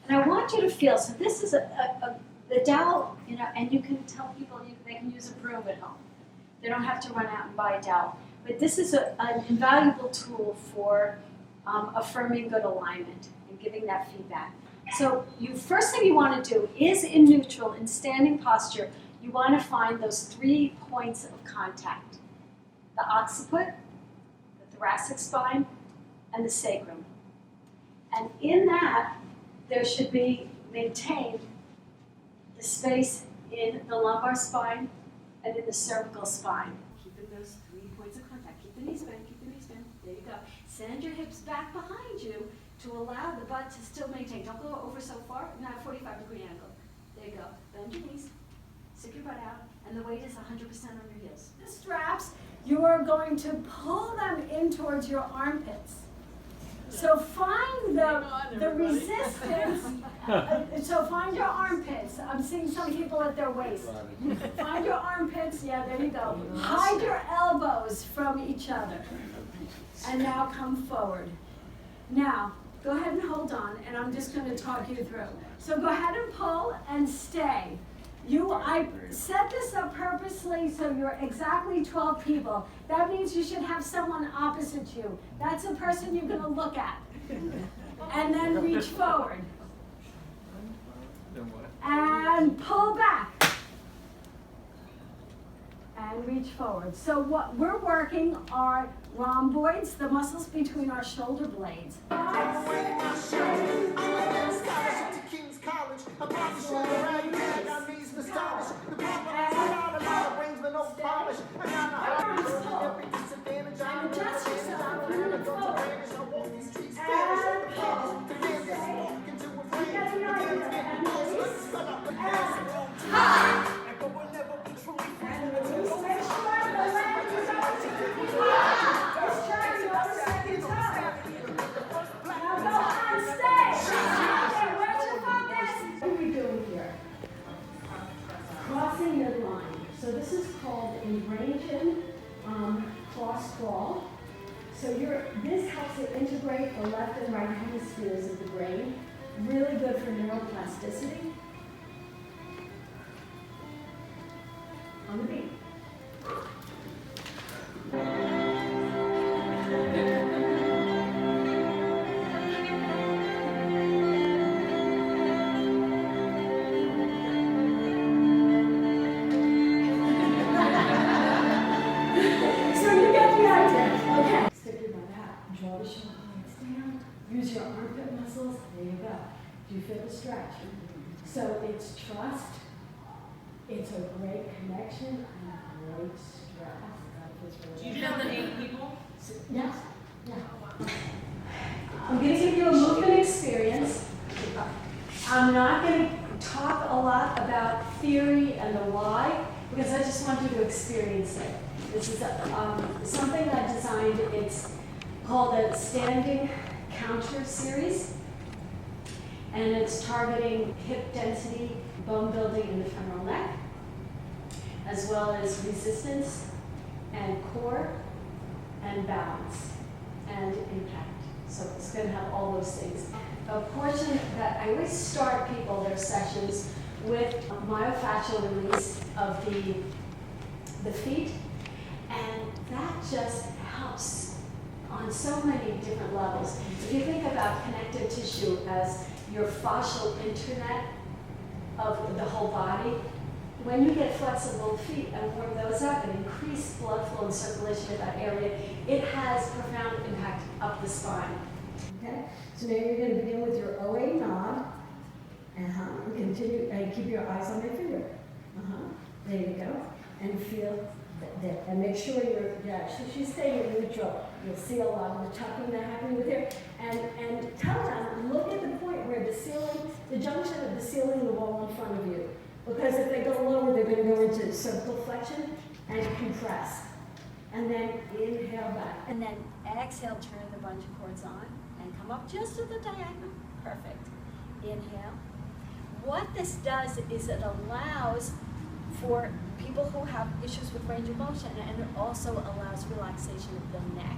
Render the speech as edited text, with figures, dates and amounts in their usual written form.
And I want you to feel, so this is the dowel, you know, and you can tell people they can use a broom at home. They don't have to run out and buy a dowel. But this is an invaluable tool for affirming good alignment and giving that feedback. So first thing you want to do is in neutral, in standing posture, you want to find those 3 points of contact. The occiput, the thoracic spine, and the sacrum. And in that, there should be maintained the space in the lumbar spine and in the cervical spine. Keeping those 3 points of contact. Keep the knees bent, keep the knees bent. There you go. Send your hips back behind you to allow the butt to still maintain. Don't go over so far, not a 45-degree angle. There you go. Bend your knees, stick your butt out, and the weight is 100% on your heels. The straps, you are going to pull them in towards your armpits. So find the resistance. So find your armpits. I'm seeing some people at their waist. Find your armpits. Yeah, there you go. Hide your elbows from each other. And now come forward. Now, go ahead and hold on, and I'm just going to talk you through. So go ahead and pull and stay. I set this up purposely so you're exactly 12 people. That means you should have someone opposite you. That's the person you're going to look at. And then reach forward. And pull back. And reach forward. So what we're working are rhomboids, the muscles between our shoulder blades. Crossing midline. So this is called inversion cross crawl. So this helps to integrate the left and right hemispheres of the brain. Really good for neuroplasticity. On the beat. Draw the shoulder blades down. Use your armpit muscles. There you go. Do you feel the stretch? So it's trust. It's a great connection and a great stress. Do you feel the 8 people? Yes. Yeah. I'm going to give you a movement experience. I'm not going to talk a lot about theory and the why because I just want you to experience it. This is something I designed. It's called a standing counter series, and it's targeting hip density, bone building in the femoral neck, as well as resistance and core and balance and impact. So it's going to have all those things. A portion that I always start their sessions with a myofascial release of the feet, and that just helps on so many different levels. If you think about connective tissue as your fascial internet of the whole body, when you get flexible feet and warm those up and increase blood flow and circulation in that area, it has profound impact up the spine. Okay? So now you're going to begin with your OA nod. And continue, and keep your eyes on your finger. There you go. And feel there. And make sure she's staying in neutral. You'll see a lot of the tucking that happening with her. And tell them, look at the point where the junction of the ceiling and the wall in front of you. Because if they go lower, they're going to go into cervical flexion and compress. And then inhale back. And then exhale, turn the bungee cords on and come up just to the diagonal. Perfect. Inhale. What this does is it allows for people who have issues with range of motion, and it also allows relaxation of the neck.